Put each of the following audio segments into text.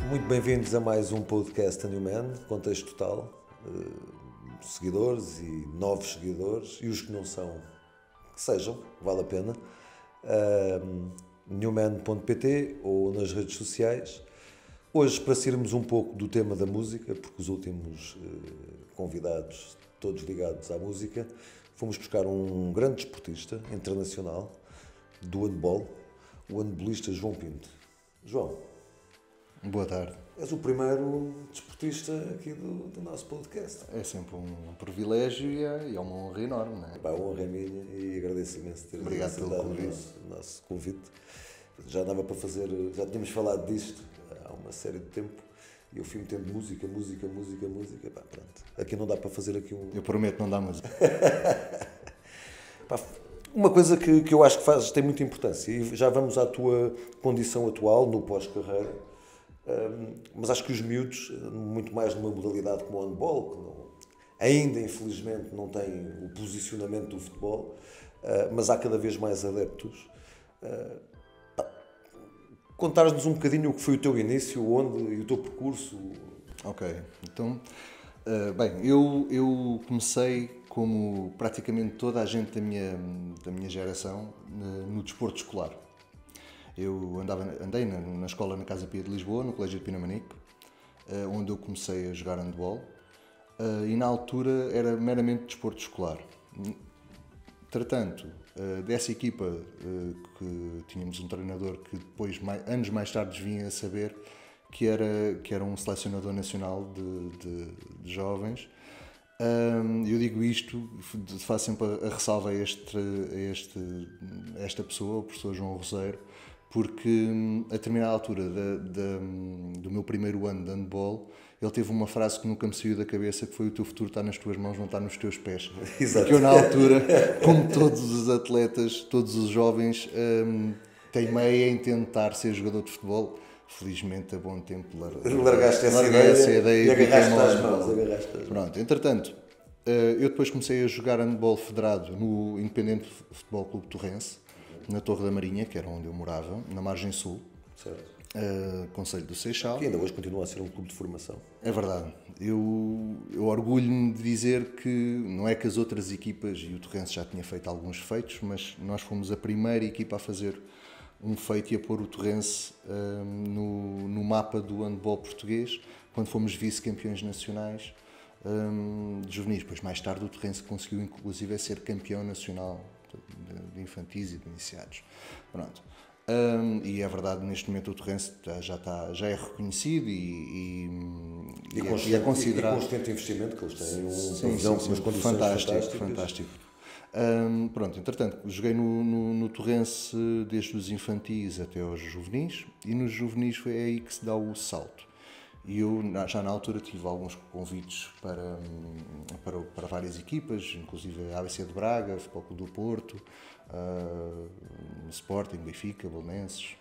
Muito bem-vindos a mais um podcast A New Man, contexto total, seguidores e novos seguidores, e os que não são, que sejam, vale a pena, newman.pt ou nas redes sociais. Hoje, para sairmos um pouco do tema da música, porque os últimos convidados, todos ligados à música, fomos buscar um grande desportista internacional do handball, o handbolista João Pinto. João, boa tarde. és o primeiro desportista aqui do nosso podcast. É sempre um privilégio e é uma honra enorme, não é? A honra é minha e agradeço imenso ter Obrigado pelo convite. O nosso convite. Já dava para fazer, já tínhamos falado disto há uma série de tempo e eu fui metendo música. Pá, pronto. Aqui não dá para fazer aqui um... Eu prometo não dar música. Pá, uma coisa que eu acho que tem muita importância, e já vamos à tua condição atual, no pós-carreira, mas acho que os miúdos, muito mais numa modalidade como o handball, que ainda infelizmente não tem o posicionamento do futebol, mas há cada vez mais adeptos. Contares-nos um bocadinho o que foi o teu início, onde e o teu percurso. Ok, então, bem, eu comecei como praticamente toda a gente da minha geração no desporto escolar. Eu andei na escola na Casa Pia de Lisboa, no Colégio de Pinamanique, onde eu comecei a jogar handball, e na altura era meramente desporto escolar. Entretanto, dessa equipa que tínhamos um treinador que depois, anos mais tarde, vinha a saber que era um selecionador nacional de jovens. Eu digo isto, faço sempre a ressalva a esta pessoa, o professor João Roseiro, porque a determinada altura do meu primeiro ano de handball, ele teve uma frase que nunca me saiu da cabeça, que foi: o teu futuro está nas tuas mãos, não está nos teus pés. Exato. Porque eu, na altura, como todos os atletas, todos os jovens, teimei em tentar ser jogador de futebol. Felizmente, a bom tempo Largaste essa ideia e agarraste às mãos. Pronto, entretanto, eu depois comecei a jogar handball federado no Independente Futebol Clube Torrense, na Torre da Marinha, que era onde eu morava, na margem sul. Certo. Concelho do Seixal. Que ainda hoje continua a ser um clube de formação. É verdade. Eu orgulho-me de dizer que não é que as outras equipas, e o Torrense já tinha feito alguns feitos, mas nós fomos a primeira equipa a fazer um feito e a pôr o Torrense no mapa do handball português, quando fomos vice-campeões nacionais de juvenis. Depois, mais tarde, o Torrense conseguiu, inclusive, ser campeão nacional de infantis e de iniciados. Pronto. E é verdade, neste momento o Torrense já é reconhecido e é considerado... E constante investimento, que eles têm pavilhão com umas condições fantástico. Pronto, entretanto, joguei no Torrense desde os infantis até aos juvenis, e nos juvenis foi aí que se dá o salto. E eu, já na altura, tive alguns convites para várias equipas, inclusive a ABC de Braga, Futebol Clube do Porto, Sporting, Benfica, Belenenses.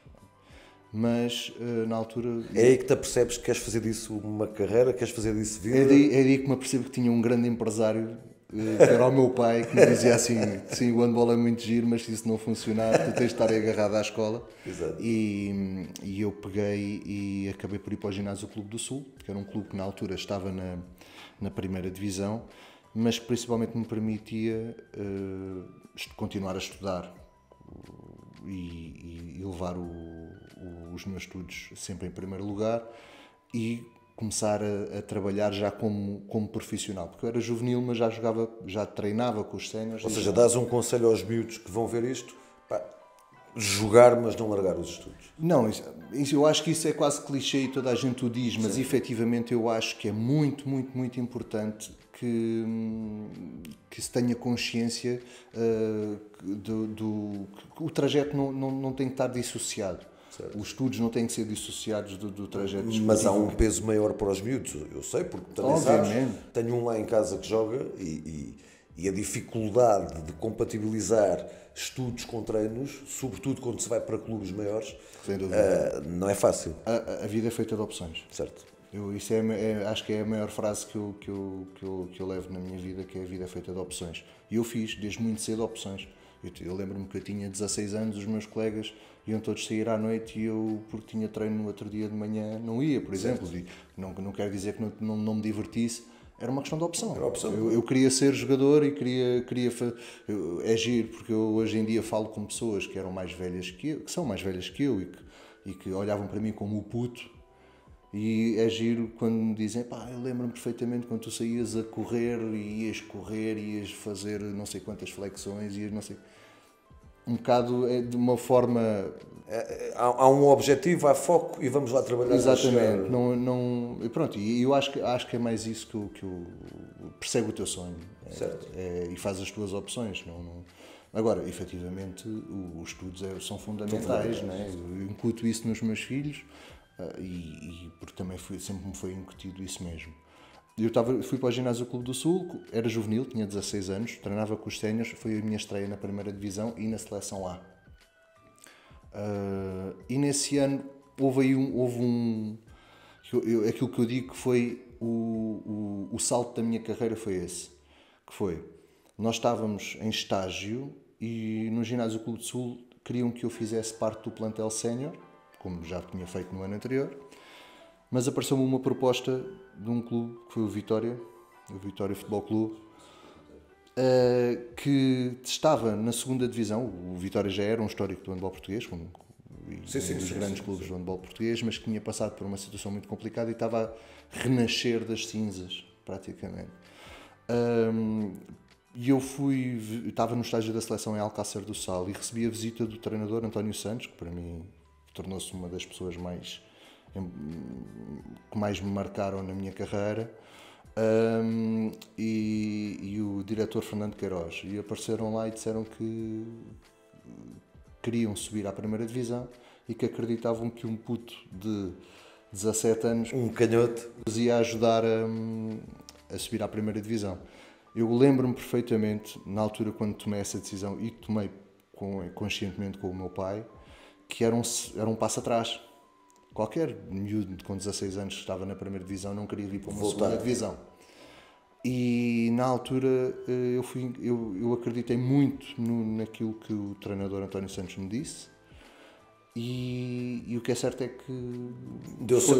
Mas, na altura... É aí que te apercebes que queres fazer disso uma carreira, queres fazer disso vida? É aí que me apercebo que tinha um grande empresário, que era o meu pai, que me dizia assim: sim, o handball é muito giro, mas se isso não funcionar, tu tens de estar agarrado à escola. Exato. E eu peguei e acabei por ir para o Ginásio Clube do Sul, que era um clube que na altura estava na primeira divisão, mas que principalmente me permitia continuar a estudar e levar os meus estudos sempre em primeiro lugar e começar a trabalhar já como profissional, porque eu era juvenil, mas já treinava com os séniores. Ou seja, dás um conselho aos miúdos que vão ver isto: pá, jogar, mas não largar os estudos. Não, eu acho que isso é quase clichê e toda a gente o diz, mas efetivamente eu acho que é muito, muito, muito importante que se tenha consciência que o trajeto não tem que estar dissociado. Certo. Os estudos não têm que ser dissociados do trajeto. Mas há um peso maior para os miúdos, eu sei, porque também sabes, tenho um lá em casa que joga e a dificuldade de compatibilizar estudos com treinos, sobretudo quando se vai para clubes maiores, não é fácil. A vida é feita de opções. Certo. Isso acho que é a maior frase que eu levo na minha vida, que é: a vida é feita de opções. E eu fiz, desde muito cedo, opções. Eu lembro-me que eu tinha 16 anos, os meus colegas iam todos sair à noite e eu, porque tinha treino no outro dia de manhã, não ia, por exemplo. E não quero dizer que não me divertisse, era uma questão de opção. Era opção. Eu queria ser jogador e é giro, porque eu hoje em dia falo com pessoas que eram mais velhas que eu, que são mais velhas que eu e que olhavam para mim como o puto. E é giro quando me dizem, pá, eu lembro-me perfeitamente quando tu saías a correr e ias fazer não sei quantas flexões, ias não sei... Um bocado de uma forma... Há um objetivo, há foco e vamos lá trabalhar. Exatamente. E pronto, e eu acho que é mais isso que eu persegue o teu sonho. Certo. E faz as tuas opções. Agora, efetivamente, os estudos são fundamentais, né? Eu incuto isso nos meus filhos. Porque também sempre me foi incutido isso mesmo. Fui para o Ginásio Clube do Sul, era juvenil, tinha 16 anos, treinava com os séniores, foi a minha estreia na primeira divisão e na seleção A. E nesse ano houve aquilo que eu digo que foi o salto da minha carreira foi esse, que foi, nós estávamos em estágio e no Ginásio Clube do Sul queriam que eu fizesse parte do plantel sénior, como já tinha feito no ano anterior, mas apareceu-me uma proposta de um clube, que foi o Vitória Futebol Clube, que estava na segunda divisão. O Vitória já era um histórico do handball português, um dos grandes clubes do handball português, mas que tinha passado por uma situação muito complicada e estava a renascer das cinzas, praticamente. E eu estava no estágio da seleção em Alcácer do Sal e recebi a visita do treinador António Santos, que para mim tornou-se uma das pessoas que mais me marcaram na minha carreira, e o diretor Fernando Queiroz, e apareceram lá e disseram que queriam subir à primeira divisão e que acreditavam que um puto de 17 anos, um canhoto, nos ia ajudar a subir à primeira divisão. Eu lembro-me perfeitamente, na altura quando tomei essa decisão, e tomei conscientemente com o meu pai, que era um passo atrás. Qualquer miúdo com 16 anos que estava na primeira divisão não queria vir para uma segunda divisão. E na altura eu acreditei muito naquilo que o treinador António Santos me disse. E o que é certo é que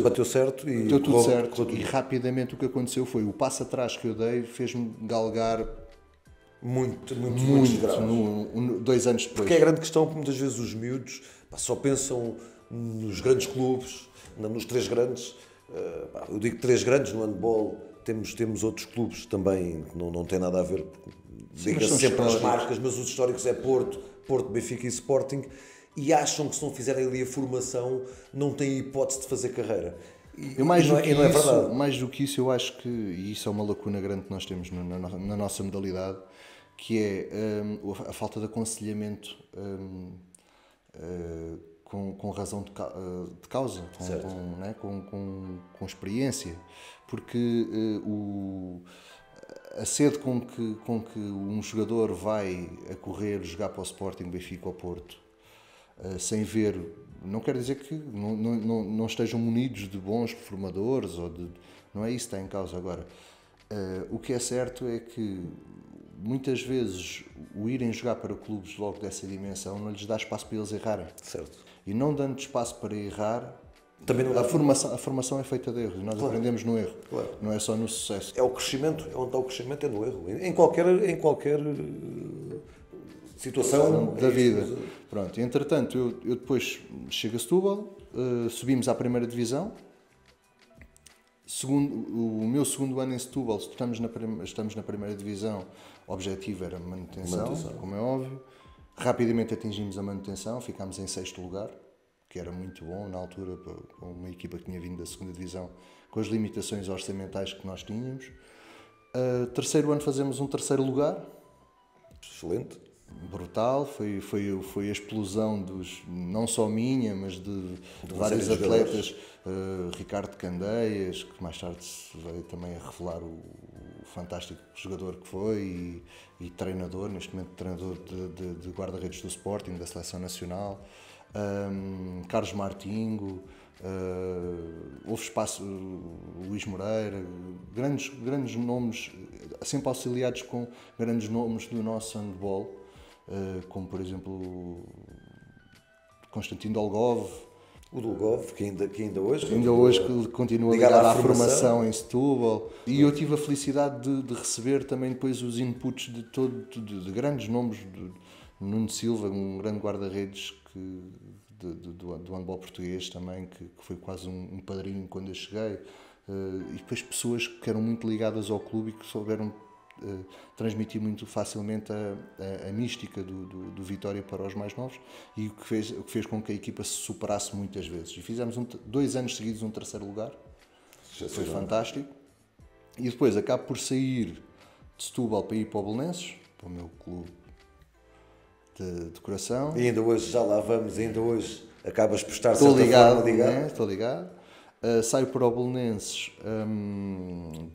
bateu certo e deu tudo certo. E rapidamente o que aconteceu foi o passo atrás que eu dei fez-me galgar muito 2 anos depois. Porque é a grande questão que muitas vezes os miúdos só pensam nos grandes clubes, nos 3 grandes. Eu digo 3 grandes no handball, temos outros clubes também que não têm nada a ver, diga-se sempre as marcas, mas os históricos é Porto, Benfica e Sporting, e acham que se não fizerem ali a formação não têm hipótese de fazer carreira. Mais do que isso, eu acho que, e isso é uma lacuna grande que nós temos na nossa modalidade, que é a falta de aconselhamento com razão de causa, com experiência, porque a sede com que um jogador vai a correr, jogar para o Sporting, Benfica ou Porto, sem ver, não quer dizer que não estejam munidos de bons formadores, não é isso que está em causa agora. O que é certo é que muitas vezes o irem jogar para clubes logo dessa dimensão não lhes dá espaço para eles errarem. Certo. E não dando espaço para errar, também não a formação é feita de erros e nós aprendemos no erro, não é só no sucesso. É o crescimento, onde está o crescimento é no erro, em qualquer situação da vida. Pronto, entretanto, eu depois chego a Setúbal, subimos à primeira divisão. O meu segundo ano em Setúbal, estamos na primeira divisão, o objetivo era manutenção, como é óbvio. Rapidamente atingimos a manutenção, ficámos em 6º lugar, que era muito bom na altura para uma equipa que tinha vindo da segunda divisão, com as limitações orçamentais que nós tínhamos. Terceiro ano fazemos um 3º lugar. Excelente. Brutal, foi a explosão não só minha, mas de vários atletas, Ricardo Candeias, que mais tarde veio também a revelar o fantástico jogador que foi e treinador, neste momento treinador de guarda-redes do Sporting, da Seleção Nacional, Carlos Martingo, houve espaço, Luís Moreira, grandes nomes, sempre auxiliados com grandes nomes do nosso handball. como por exemplo Konstantin Dolgov. O Dolgov, que ainda hoje... Ainda hoje continua ligado à formação em Setúbal. E eu tive a felicidade de receber também depois os inputs de grandes nomes, de Nuno Silva, um grande guarda-redes do handball português também, que foi quase um padrinho quando eu cheguei. E depois pessoas que eram muito ligadas ao clube e que souberam transmitir muito facilmente a mística do Vitória para os mais novos, e o que fez com que a equipa se superasse muitas vezes. E fizemos 2 anos seguidos um terceiro lugar, foi fantástico. E depois acabo por sair de Setúbal para ir para o Belenenses, para o meu clube de coração. E ainda hoje, já lá vamos, ainda hoje acabas por estar Estou ligado. Estou ligado. Saio para o Belenenses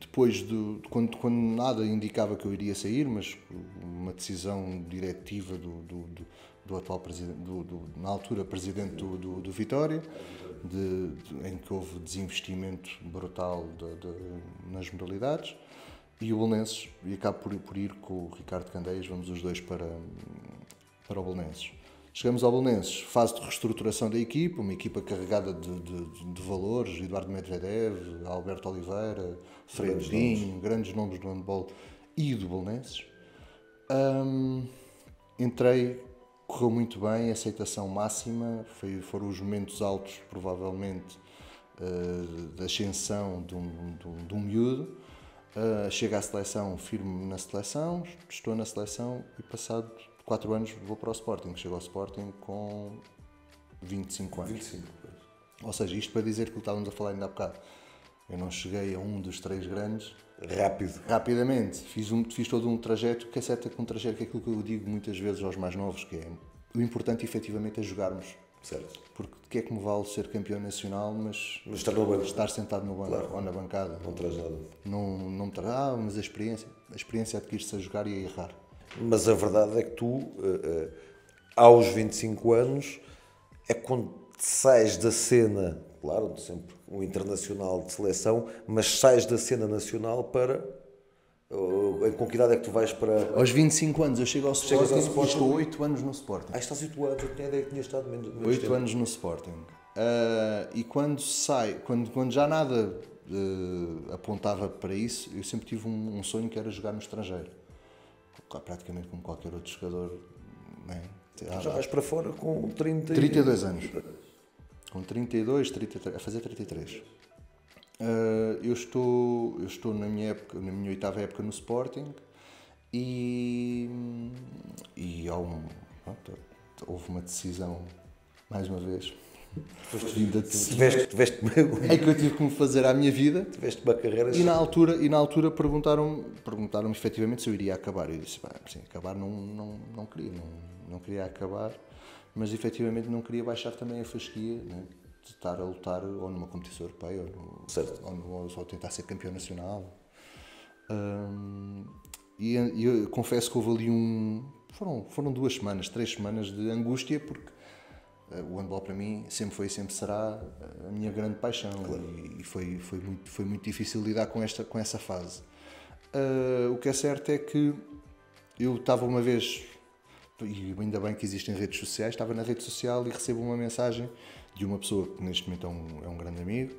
depois quando nada indicava que eu iria sair, mas uma decisão diretiva do atual presidente, na altura presidente do Vitória, em que houve desinvestimento brutal nas modalidades, e o Belenenses, e acabo por ir com o Ricardo Candeias, vamos os dois para o Belenenses. Chegamos ao Belenenses, fase de reestruturação da equipa, uma equipa carregada de valores, Eduardo Medvedev, Alberto Oliveira, Freire Dinho, grandes nomes do handball e do Belenenses. Entrei, correu muito bem, aceitação máxima, foram os momentos altos, provavelmente, da ascensão de um miúdo. Chego à seleção, firmo na seleção, estou na seleção e passado 4 anos vou para o Sporting. Chego ao Sporting com 25 anos. 25. Ou seja, isto para dizer que estávamos a falar ainda há bocado. Eu não cheguei a um dos 3 grandes rapidamente. Fiz todo um trajeto, que é certo que um trajeto que é aquilo que eu digo muitas vezes aos mais novos, que é o importante efetivamente é jogarmos. Certo. Porque de que é que me vale ser campeão nacional, mas estar no banco, estar sentado no banco, claro, ou na bancada. Não traz nada. Não me traz, mas a experiência adquire-se a jogar e a errar. Mas a verdade é que tu, aos 25 anos, é quando sais da cena, claro, sempre um internacional de seleção, mas sais da cena nacional para... Com que idade é que tu vais para... Aos 25 anos eu chego ao Sporting e estou 8 anos no Sporting. Estás 8 anos, eu tinha a ideia que tinha estado menos 8 tempo. anos no Sporting. E quando já nada apontava para isso, eu sempre tive um sonho que era jogar no estrangeiro. Praticamente como qualquer outro jogador. Né? Já vais para fora com 32 anos. Com 32, 33, a fazer 33. Eu estou na minha 8ª época no Sporting e houve uma decisão, mais uma vez, é que eu tive que me fazer à minha vida. Tiveste uma carreira. E na altura perguntaram-me efetivamente se eu iria acabar. Eu disse, sim, acabar não queria, não queria acabar, mas efetivamente não queria baixar também a fasquia, né, de estar a lutar ou numa competição europeia ou só tentar ser campeão nacional. E eu confesso que houve ali foram 2 semanas, 3 semanas de angústia, porque o handball para mim sempre foi e sempre será a minha grande paixão. Claro. E foi muito difícil lidar com essa fase. O que é certo é que eu estava uma vez, e ainda bem que existem redes sociais, estava na rede social e recebo uma mensagem de uma pessoa que neste momento é um grande amigo,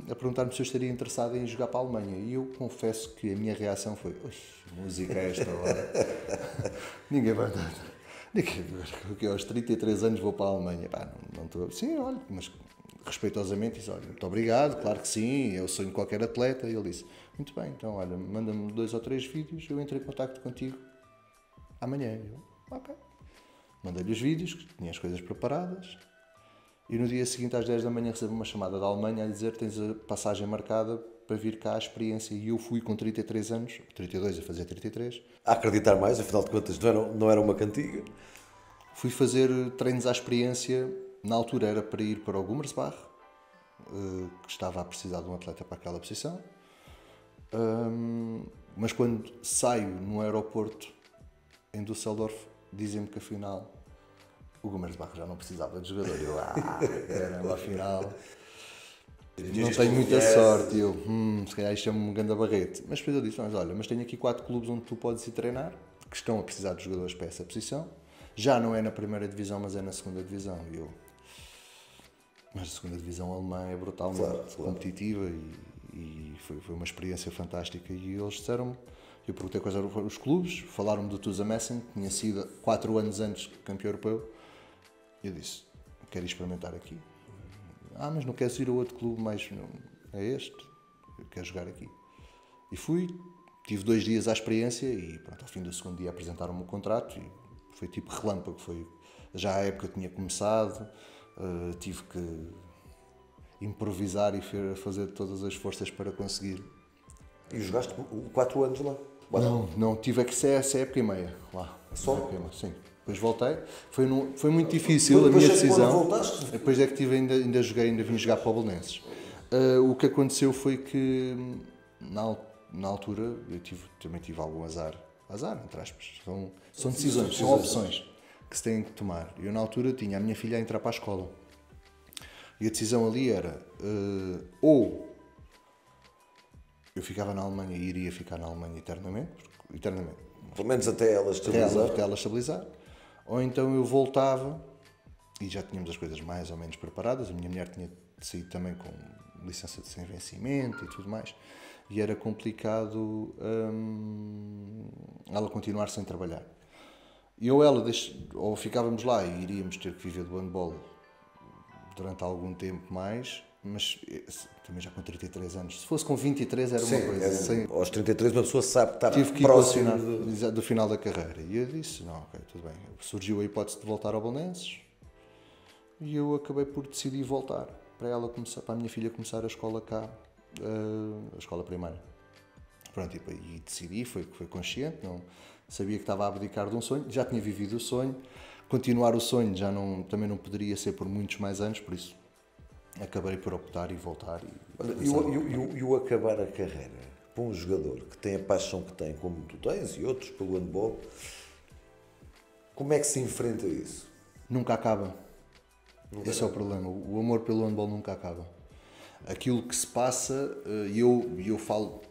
a perguntar-me se eu estaria interessado em jogar para a Alemanha. E eu confesso que a minha reação foi: música a esta hora, ninguém vai dar. Que aos 33 anos vou para a Alemanha. Não estou. Sim, olha, mas respeitosamente disse: olha, muito obrigado, claro que sim, é o sonho de qualquer atleta. E ele disse: muito bem, então olha, manda-me 2 ou 3 vídeos, eu entro em contacto contigo amanhã. Eu, ok. Mandei-lhe os vídeos, que tinha as coisas preparadas, e no dia seguinte às 10 da manhã recebo uma chamada da Alemanha a dizer: tens a passagem marcada para vir cá à experiência. E eu fui com 33 anos, 32 a fazer 33. A acreditar mais, afinal de contas não era uma cantiga. Fui fazer treinos à experiência, na altura era para ir para o Gummersbach, que estava a precisar de um atleta para aquela posição. Mas quando saio no aeroporto em Düsseldorf, dizem-me que afinal o Gummersbach já não precisava de jogador. Eu, caramba, afinal não tenho muita sorte. Eu, se calhar isto é um grande barrete. Mas depois eu disse: mas olha, mas tenho aqui 4 clubes onde tu podes ir treinar, que estão a precisar de jogadores para essa posição. Já não é na primeira divisão, mas é na segunda divisão. Mas a segunda divisão alemã é brutalmente competitiva e foi uma experiência fantástica. E eles disseram-me, eu perguntei quais eram os clubes, falaram-me do Tusa Messing, que tinha sido 4 anos antes campeão europeu. Eu disse, quero experimentar aqui. Mas não queres ir a outro clube, mas não, é este, eu quero jogar aqui. E fui, tive 2 dias à experiência e pronto, ao fim do segundo dia apresentaram-me o contrato e foi tipo relâmpago, já a época tinha começado, tive que improvisar e fazer todas as forças para conseguir. E jogaste 4 anos lá? Não, tive que ser essa época e meia lá. Só? Sim. Depois voltei. Foi muito difícil a minha decisão. Depois é que ainda vim jogar para o Belenenses. O que aconteceu foi que na altura eu também tive algum azar, entre aspas. São decisões, são opções que se têm que tomar. Eu na altura tinha a minha filha a entrar para a escola. E a decisão ali era ou eu ficava na Alemanha e iria ficar na Alemanha eternamente. Pelo menos até ela estabilizar. Até ela estabilizar. Ou então eu voltava e já tínhamos as coisas mais ou menos preparadas. A minha mulher tinha saído também com licença de sem vencimento e tudo mais. E era complicado ela continuar sem trabalhar. E ou ficávamos lá e iríamos ter que viver do handball durante algum tempo mais, mas também já com 33 anos. Se fosse com 23 era uma coisa. Aos 33 uma pessoa sabe que está próximo do final da carreira. E eu disse, não, ok, tudo bem. Surgiu a hipótese de voltar ao Belenenses e eu acabei por decidir voltar para a minha filha começar a escola cá, a escola primária. Pronto, e decidi, foi consciente, não sabia que estava a abdicar de um sonho, já tinha vivido o sonho, continuar o sonho também não poderia ser por muitos mais anos, por isso acabei por optar e voltar. E o acabar a carreira para um jogador que tem a paixão que tem, como tu tens e outros pelo handball, como é que se enfrenta isso? Nunca acaba. Esse é o problema. O amor pelo handball nunca acaba. Aquilo que se passa, eu falo,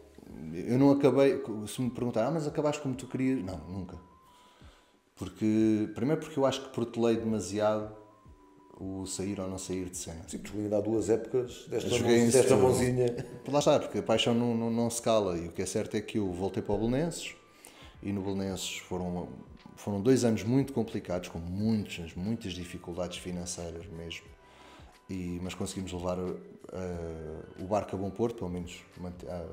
eu não acabei, se me perguntar, mas acabaste como tu querias? Não, nunca. Primeiro porque eu acho que protelei demasiado o sair ou não sair de cena. Sim, tu ainda há 2 épocas desta mãozinha. Lá está, porque a paixão não se cala. E o que é certo é que eu voltei para o Belenenses e no Belenenses foram 2 anos muito complicados, com muitas dificuldades financeiras mesmo. Mas conseguimos levar o barco a bom porto, pelo menos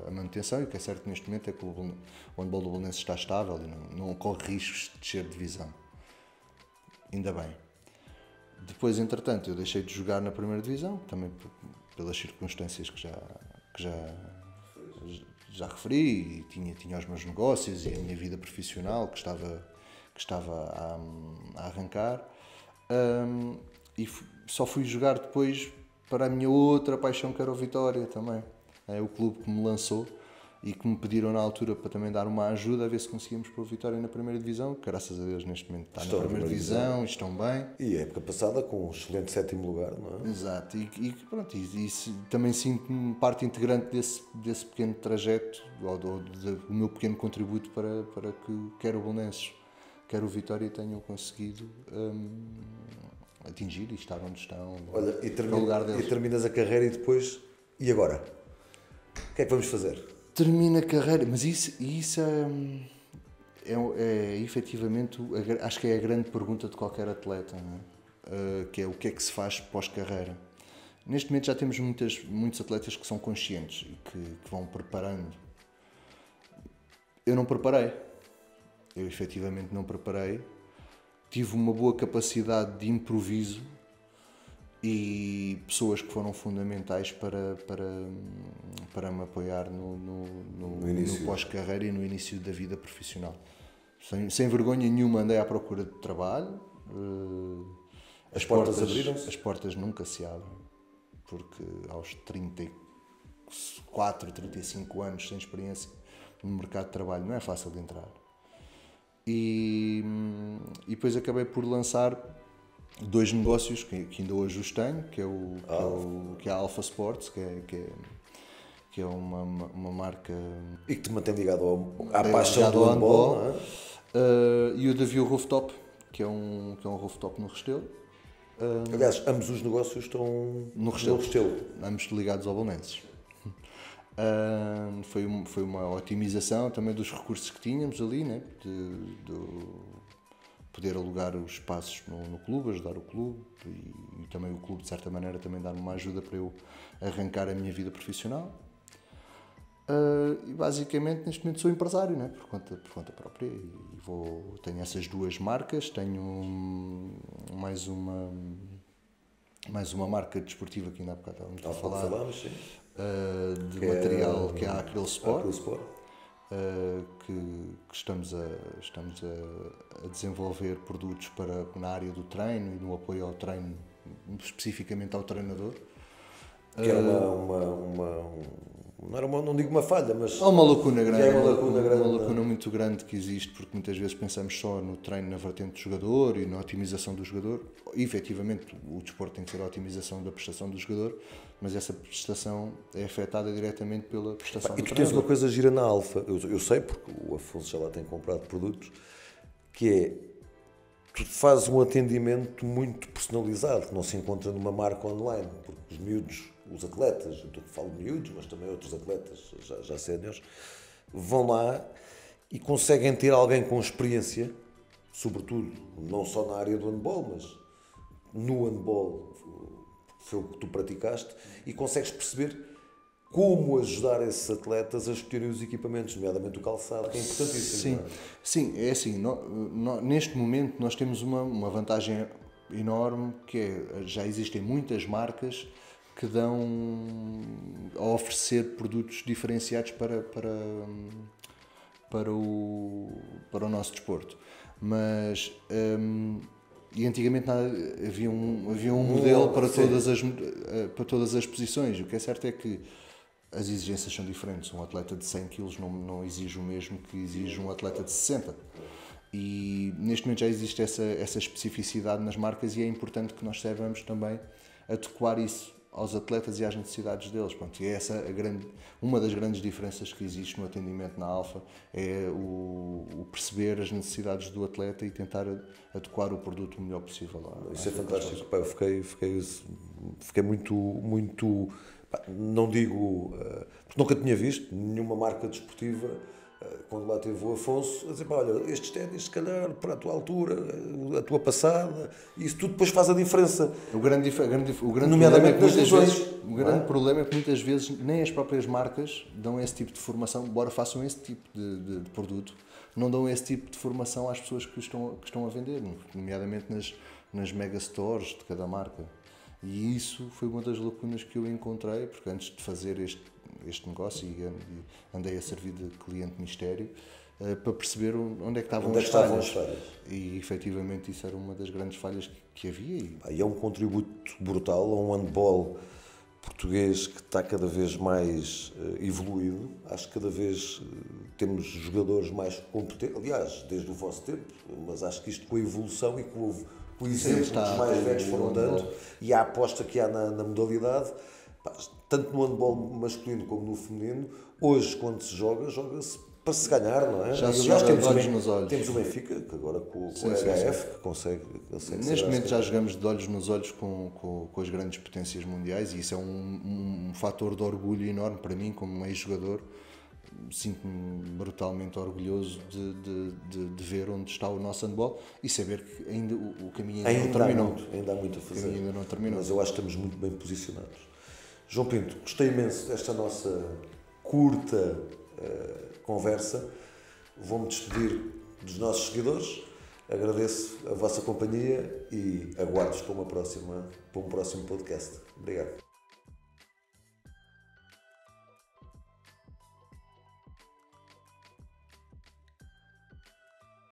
a manutenção. E o que é certo neste momento é que o handball do Belenenses está estável e não corre riscos de descer de divisão. Ainda bem. Depois, entretanto, eu deixei de jogar na primeira divisão, também pelas circunstâncias que já referi, e tinha os meus negócios e a minha vida profissional que estava a arrancar, e só fui jogar depois para a minha outra paixão, que era o Vitória também. É o clube que me lançou e que me pediram na altura para também dar uma ajuda a ver se conseguíamos pôr o Vitória na primeira divisão, que graças a Deus neste momento está na primeira divisão, estão bem. E a época passada com um excelente 7º lugar, não é? Exato, e pronto, também sinto-me parte integrante desse pequeno trajeto, do meu pequeno contributo para que quer o Belenenses, quer o Vitória tenham conseguido atingir e estar onde estão. Olha, e terminas a carreira e depois, e agora? O que é que vamos fazer? Termina a carreira, mas isso é efetivamente, acho que é a grande pergunta de qualquer atleta, não é? Que é o que é que se faz pós-carreira. Neste momento já temos muitos atletas que são conscientes e que vão preparando. Eu não preparei, eu efetivamente não preparei, tive uma boa capacidade de improviso e pessoas que foram fundamentais para me apoiar no pós-carreira e no início da vida profissional. Sem vergonha nenhuma andei à procura de trabalho. As portas abriram-se? As portas nunca se abrem, porque aos 34, 35 anos sem experiência no mercado de trabalho não é fácil de entrar. E depois acabei por lançar 2 negócios que ainda hoje os tenho, que é a Alpha Sports, que é uma marca... E que te mantém ligado à paixão do handball, não é? E o da View Rooftop, que é um rooftop no Restelo. Aliás, ambos os negócios estão No Restelo. Restelo. Ambos ligados ao Belenenses. Foi uma otimização também dos recursos que tínhamos ali, né? De poder alugar os espaços no clube, ajudar o clube e também o clube, de certa maneira, também dar-me uma ajuda para eu arrancar a minha vida profissional. E basicamente neste momento sou empresário, né? por conta própria, e tenho essas duas marcas, tenho mais uma marca desportiva que ainda há bocado estávamos a falar, de material que é a Acryl Sport, que estamos a desenvolver produtos na área do treino e no apoio ao treino, especificamente ao treinador. Que era não digo uma falha, mas... Há uma lacuna grande, uma lacuna muito grande que existe, porque muitas vezes pensamos só no treino na vertente do jogador e na otimização do jogador. E, efetivamente, o desporto tem que ser a otimização da prestação do jogador, mas essa prestação é afetada diretamente pela prestação do treinador. E tu tens uma coisa gira na Alfa, eu sei, porque o Afonso já lá tem comprado produtos, que é, tu fazes um atendimento muito personalizado, que não se encontra numa marca online, porque os miúdos, os atletas, eu falo de miúdos, mas também outros atletas já séniores, vão lá e conseguem ter alguém com experiência, sobretudo, não só na área do handball, mas no handball, foi o que tu praticaste, e consegues perceber como ajudar esses atletas a escolherem os equipamentos, nomeadamente o calçado, que é importantíssimo. Sim, é assim, neste momento nós temos uma vantagem enorme, que é, já existem muitas marcas que dão a oferecer produtos diferenciados para o nosso desporto. Mas e antigamente havia um modelo para todas as posições. O que é certo é que as exigências são diferentes. Um atleta de 100 kg não exige o mesmo que exige um atleta de 60. E neste momento já existe essa especificidade nas marcas, e é importante que nós saibamos também adequar isso aos atletas e às necessidades deles. Pronto, e essa uma das grandes diferenças que existe no atendimento na Alfa, é o perceber as necessidades do atleta e tentar adequar o produto o melhor possível lá. Isso é fantástico. Pá, eu fiquei muito, não digo, porque nunca tinha visto nenhuma marca desportiva, quando lá teve o Afonso, a dizer, olha, estes ténis, se calhar, para a tua altura, a tua passada, isso tudo depois faz a diferença. O grande problema é que muitas vezes nem as próprias marcas dão esse tipo de formação, embora façam esse tipo de produto, não dão esse tipo de formação às pessoas que estão a vender, nomeadamente nas mega stores de cada marca. E isso foi uma das lacunas que eu encontrei, porque antes de fazer este negócio, e andei a servir de cliente mistério, para perceber onde é que estavam as falhas. E efetivamente isso era uma das grandes falhas que havia. E é um contributo brutal a um handball português que está cada vez mais evoluído. Acho que cada vez temos jogadores mais competentes, aliás, desde o vosso tempo, mas acho que isto com a evolução e com o exemplo que os mais velhos foram dando, e a aposta que há na modalidade, tanto no handball masculino como no feminino, hoje quando se joga-se para se ganhar, não é? Já se joga de olhos nos olhos. Temos o Benfica, que agora com o HF, que consegue neste momento já jogamos de olhos nos olhos com as grandes potências mundiais, e isso é um fator de orgulho enorme para mim, como ex-jogador. Sinto-me brutalmente orgulhoso de ver onde está o nosso handball e saber que ainda o caminho ainda não terminou. Ainda há muito a fazer. Ainda não terminou. Mas eu acho que estamos muito bem posicionados. João Pinto, gostei imenso desta nossa curta conversa. Vou-me despedir dos nossos seguidores. Agradeço a vossa companhia e aguardo-vos para um próximo podcast. Obrigado.